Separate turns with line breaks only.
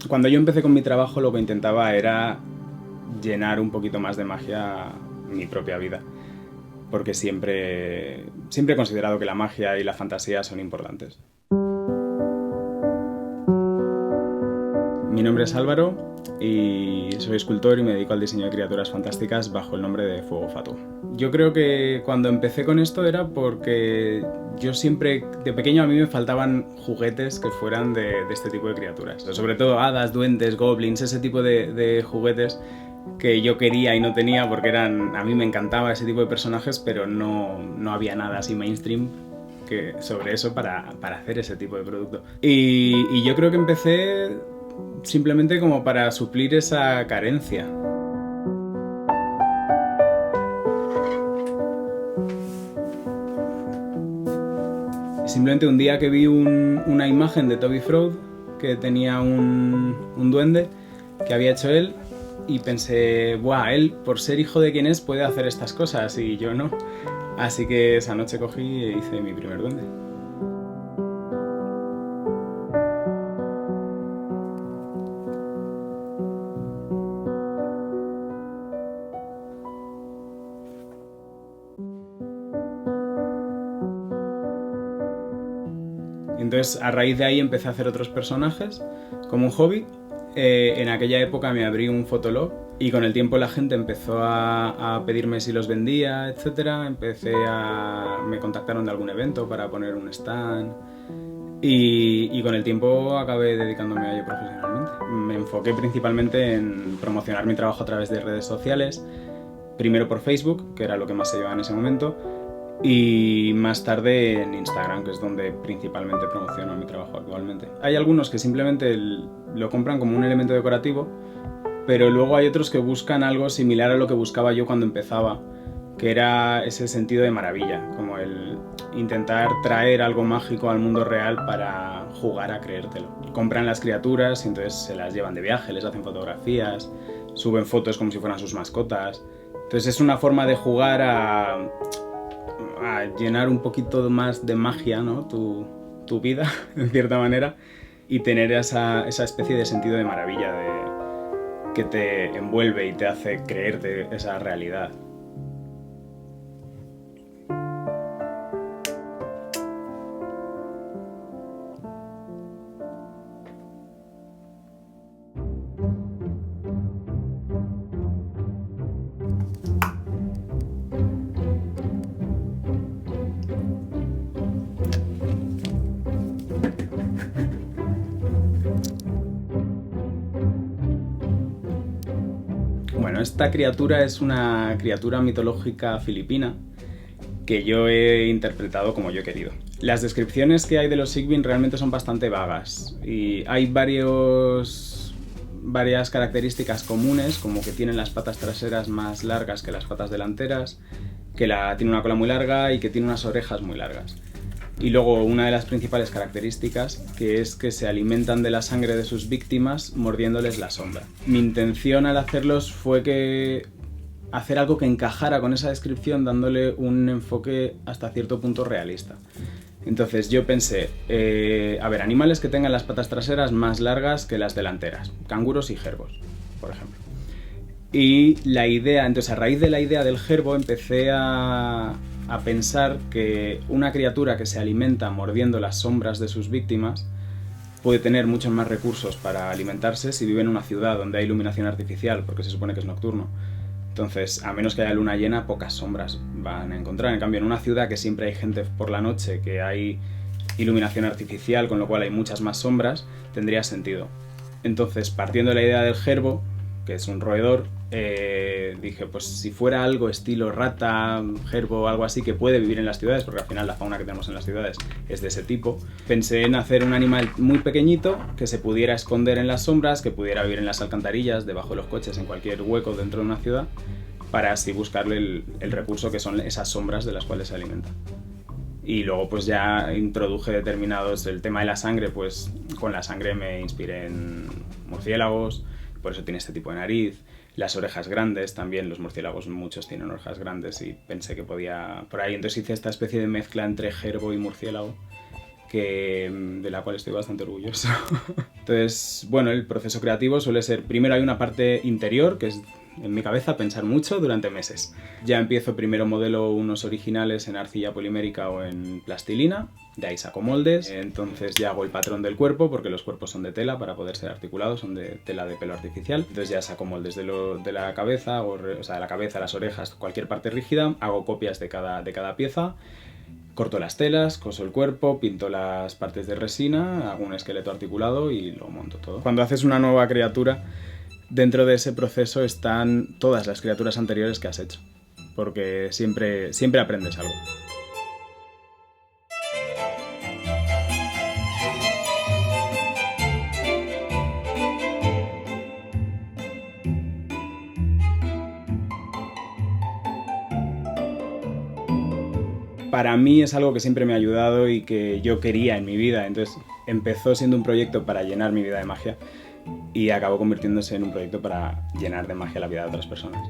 Cuando yo empecé con mi trabajo lo que intentaba era llenar un poquito más de magia mi propia vida, porque siempre he considerado que la magia y la fantasía son importantes. Mi nombre es Álvaro y soy escultor y me dedico al diseño de criaturas fantásticas bajo el nombre de Fuego Fatu. Yo creo que cuando empecé con esto era porque yo siempre, de pequeño a mí me faltaban juguetes que fueran de este tipo de criaturas. Sobre todo hadas, duendes, goblins, ese tipo de juguetes que yo quería y no tenía porque a mí me encantaba ese tipo de personajes, pero no había nada así mainstream sobre eso para hacer ese tipo de producto. Y yo creo que empecé simplemente como para suplir esa carencia. Simplemente un día que vi una imagen de Toby Fraud que tenía un duende que había hecho él y pensé, ¡buah! Él, por ser hijo de quien es, puede hacer estas cosas y yo no. Así que esa noche cogí e hice mi primer duende. Entonces, a raíz de ahí empecé a hacer otros personajes como un hobby. En aquella época me abrí un fotolog y con el tiempo la gente empezó a pedirme si los vendía, etcétera. Me contactaron de algún evento para poner un stand y con el tiempo acabé dedicándome a ello profesionalmente. Me enfoqué principalmente en promocionar mi trabajo a través de redes sociales, primero por Facebook, que era lo que más se llevaba en ese momento, y más tarde en Instagram, que es donde principalmente promociono mi trabajo actualmente. Hay algunos que simplemente lo compran como un elemento decorativo, pero luego hay otros que buscan algo similar a lo que buscaba yo cuando empezaba, que era ese sentido de maravilla, como el intentar traer algo mágico al mundo real para jugar a creértelo. Compran las criaturas y entonces se las llevan de viaje, les hacen fotografías, suben fotos como si fueran sus mascotas. Entonces es una forma de jugar a llenar un poquito más de magia, ¿no? tu vida, en cierta manera, y tener esa especie de sentido de maravilla que te envuelve y te hace creerte esa realidad. Bueno, esta criatura es una criatura mitológica filipina que yo he interpretado como yo he querido. Las descripciones que hay de los Sigvin realmente son bastante vagas y hay varias características comunes, como que tienen las patas traseras más largas que las patas delanteras, que tiene una cola muy larga y que tiene unas orejas muy largas. Y luego una de las principales características, que es que se alimentan de la sangre de sus víctimas mordiéndoles la sombra. Mi intención al hacerlos fue hacer algo que encajara con esa descripción, dándole un enfoque hasta cierto punto realista. Entonces yo pensé, animales que tengan las patas traseras más largas que las delanteras, canguros y jerbos, por ejemplo. Y entonces a raíz de la idea del jerbo empecé a pensar que una criatura que se alimenta mordiendo las sombras de sus víctimas puede tener muchos más recursos para alimentarse si vive en una ciudad donde hay iluminación artificial, porque se supone que es nocturno. Entonces, a menos que haya luna llena, pocas sombras van a encontrar. En cambio, en una ciudad que siempre hay gente por la noche, que hay iluminación artificial, con lo cual hay muchas más sombras, tendría sentido. Entonces, partiendo de la idea del jerbo, que es un roedor, dije, pues si fuera algo estilo rata, jerbo, algo así que puede vivir en las ciudades, porque al final la fauna que tenemos en las ciudades es de ese tipo, pensé en hacer un animal muy pequeñito que se pudiera esconder en las sombras, que pudiera vivir en las alcantarillas, debajo de los coches, en cualquier hueco dentro de una ciudad, para así buscarle el recurso que son esas sombras de las cuales se alimenta. Y luego pues ya introduje determinados, el tema de la sangre, pues con la sangre me inspiré en murciélagos, por eso tiene este tipo de nariz. Las orejas grandes también, los murciélagos muchos tienen orejas grandes y pensé que podía por ahí. Entonces hice esta especie de mezcla entre jerbo y murciélago de la cual estoy bastante orgulloso. Entonces, bueno, el proceso creativo suele ser, primero hay una parte interior, que es en mi cabeza pensar mucho durante meses. Ya empiezo, primero modelo unos originales en arcilla polimérica o en plastilina, de ahí saco moldes, entonces ya hago el patrón del cuerpo, porque los cuerpos son de tela para poder ser articulados, son de tela de pelo artificial. Entonces ya saco moldes de la cabeza, o sea, de la cabeza, las orejas, cualquier parte rígida, hago copias de cada pieza. Corto las telas, coso el cuerpo, pinto las partes de resina, hago un esqueleto articulado y lo monto todo. Cuando haces una nueva criatura, dentro de ese proceso están todas las criaturas anteriores que has hecho, porque siempre aprendes algo. Para mí es algo que siempre me ha ayudado y que yo quería en mi vida, entonces empezó siendo un proyecto para llenar mi vida de magia y acabó convirtiéndose en un proyecto para llenar de magia la vida de otras personas.